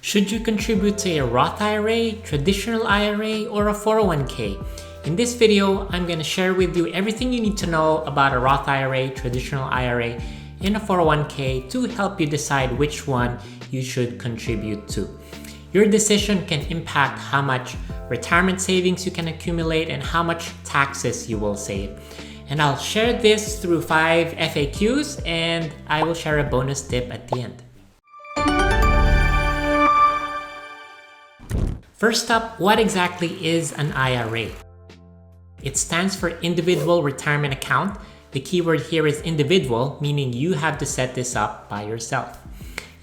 Should you contribute to a Roth IRA, traditional IRA, or a 401k? In this video, I'm going to share with you everything you need to know about a Roth IRA, traditional IRA, and a 401k to help you decide which one you should contribute to. Your decision can impact how much retirement savings you can accumulate and how much taxes you will save. And I'll share this through 5 FAQs, and I will share a bonus tip at the end. First up, what exactly is an IRA? It stands for Individual Retirement Account. The keyword here is individual, meaning you have to set this up by yourself.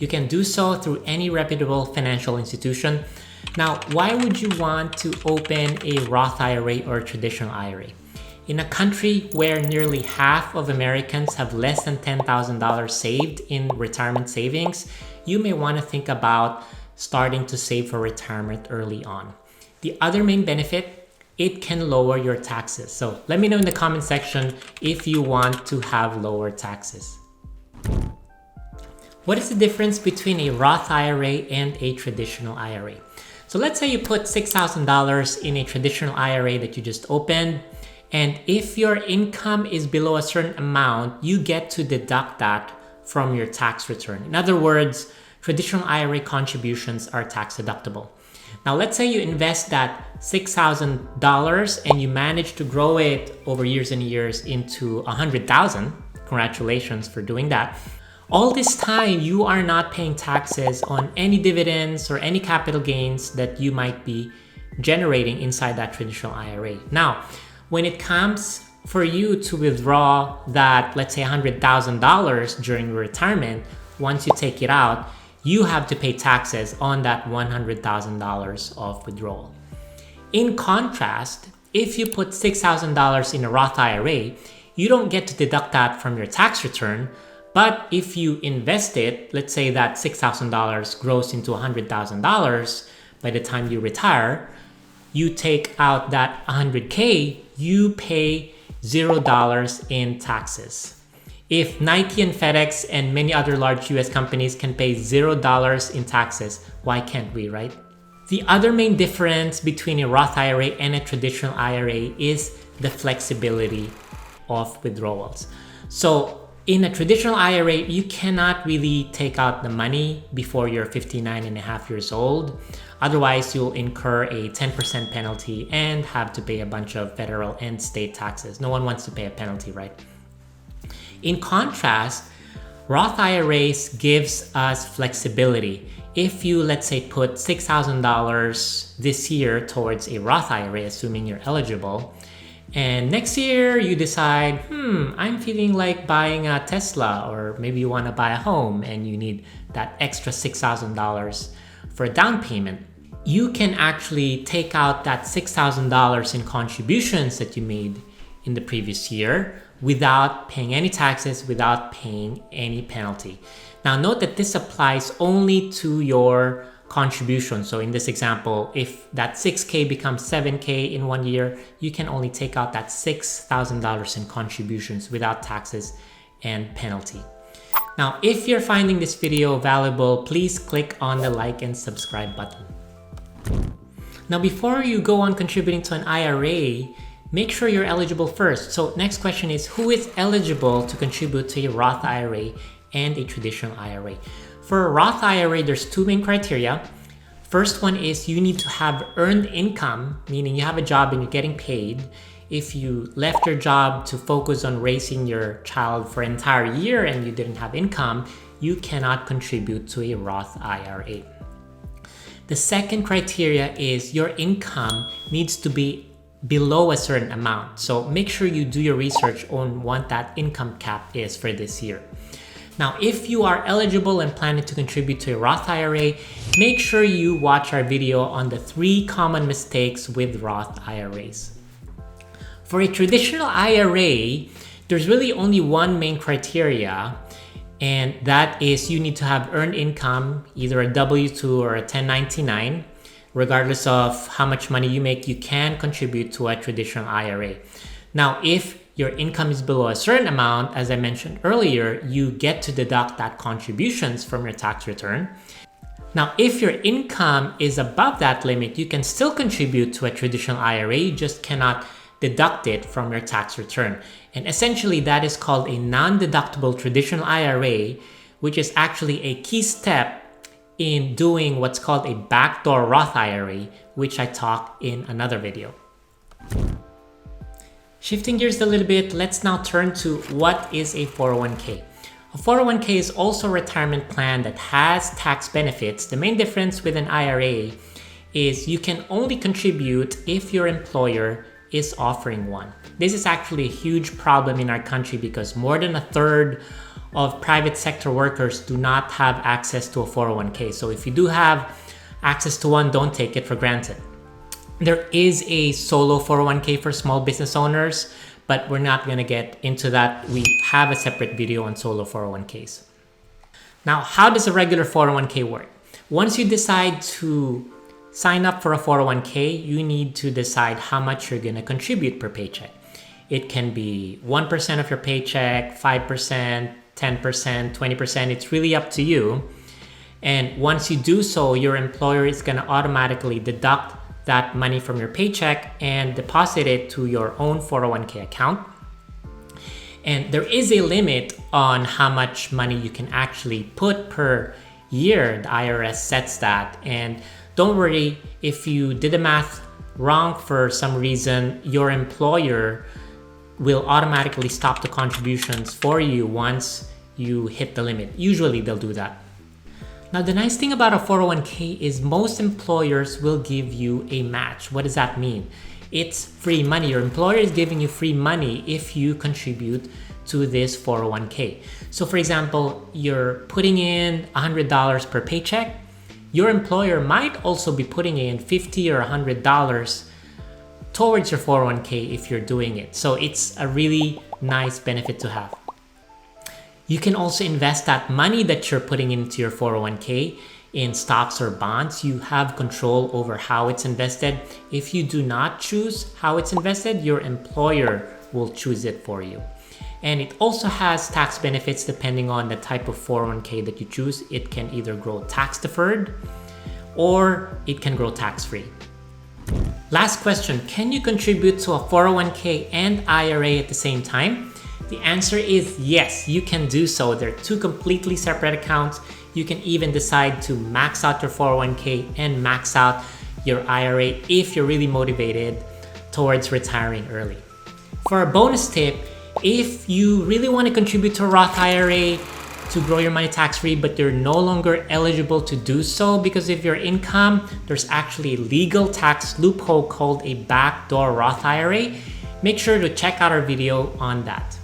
You can do so through any reputable financial institution. Now, why would you want to open a Roth IRA or a traditional IRA? In a country where nearly half of Americans have less than $10,000 saved in retirement savings, you may want to think about starting to save for retirement early on. The other main benefit, it can lower your taxes. So let me know in the comment section if you want to have lower taxes. What is the difference between a Roth IRA and a traditional IRA? So let's say you put $6,000 in a traditional IRA that you just opened, and if your income is below a certain amount, you get to deduct that from your tax return. In other words, traditional IRA contributions are tax deductible. Now, let's say you invest that $6,000 and you manage to grow it over years and years into $100,000. Congratulations for doing that. All this time, you are not paying taxes on any dividends or any capital gains that you might be generating inside that traditional IRA. Now, when it comes for you to withdraw that, let's say $100,000 during your retirement, once you take it out, you have to pay taxes on that $100,000 of withdrawal. In contrast, if you put $6,000 in a Roth IRA, you don't get to deduct that from your tax return. But if you invest it, let's say that $6,000 grows into $100,000 by the time you retire, you take out that $100K, you pay $0 in taxes. If Nike and FedEx and many other large US companies can pay $0 in taxes, why can't we, right? The other main difference between a Roth IRA and a traditional IRA is the flexibility of withdrawals. So in a traditional IRA, you cannot really take out the money before you're 59 and a half years old. Otherwise, you'll incur a 10% penalty and have to pay a bunch of federal and state taxes. No one wants to pay a penalty, right? In contrast, Roth IRAs gives us flexibility. If you, let's say, put $6,000 this year towards a Roth IRA, assuming you're eligible, and next year you decide, I'm feeling like buying a Tesla, or maybe you want to buy a home and you need that extra $6,000 for a down payment, you can actually take out that $6,000 in contributions that you made in the previous year without paying any taxes, without paying any penalty. Now note that this applies only to your contribution. So in this example, if that 6K becomes 7K in 1 year, you can only take out that $6,000 in contributions without taxes and penalty. Now, if you're finding this video valuable, please click on the like and subscribe button. Now, before you go on contributing to an IRA, make sure you're eligible first. So next question is, who is eligible to contribute to a Roth IRA and a traditional IRA? For a Roth IRA, there's 2 main criteria. First one is you need to have earned income, meaning you have a job and you're getting paid. If you left your job to focus on raising your child for an entire year and you didn't have income, you cannot contribute to a Roth IRA. The second criteria is your income needs to be below a certain amount. So make sure you do your research on what that income cap is for this year. Now, if you are eligible and planning to contribute to a Roth IRA, make sure you watch our video on the 3 common mistakes with Roth IRAs. For a traditional IRA, there's really only one main criteria, and that is you need to have earned income, either a W-2 or a 1099. Regardless of how much money you make, you can contribute to a traditional IRA. Now, if your income is below a certain amount, as I mentioned earlier, you get to deduct that contributions from your tax return. Now, if your income is above that limit, you can still contribute to a traditional IRA, you just cannot deduct it from your tax return. And essentially that is called a non-deductible traditional IRA, which is actually a key step in doing what's called a backdoor Roth IRA, which I talk in another video. Shifting gears a little bit, let's now turn to what is a 401k. A 401k is also a retirement plan that has tax benefits. The main difference with an IRA is you can only contribute if your employer is offering one. This is actually a huge problem in our country because more than a third of private sector workers do not have access to a 401k. So if you do have access to one, don't take it for granted. There is a solo 401k for small business owners, but we're not going to get into that. We have a separate video on solo 401ks. Now, how does a regular 401k work? Once you decide to sign up for a 401k, you need to decide how much you're going to contribute per paycheck. It can be 1% of your paycheck, 5%, 10%, 20%. It's really up to you. And once you do so, your employer is going to automatically deduct that money from your paycheck and deposit it to your own 401k account. And there is a limit on how much money you can actually put per year. The IRS sets that. And don't worry, if you did the math wrong for some reason, your employer will automatically stop the contributions for you once you hit the limit. Usually they'll do that. Now, the nice thing about a 401k is most employers will give you a match. What does that mean? It's free money. Your employer is giving you free money if you contribute to this 401k. So for example, you're putting in $100 per paycheck. Your employer might also be putting in $50 or $100 towards your 401k if you're doing it. So it's a really nice benefit to have. You can also invest that money that you're putting into your 401k in stocks or bonds. You have control over how it's invested. If you do not choose how it's invested, your employer will choose it for you. And it also has tax benefits depending on the type of 401k that you choose. It can either grow tax deferred or it can grow tax free. Last question, can you contribute to a 401k and IRA at the same time? The answer is yes, you can do so. They're two completely separate accounts. You can even decide to max out your 401k and max out your IRA if you're really motivated towards retiring early. For a bonus tip, if you really want to contribute to a Roth IRA to grow your money tax-free, but you're no longer eligible to do so because of your income, there's actually a legal tax loophole called a backdoor Roth IRA. Make sure to check out our video on that.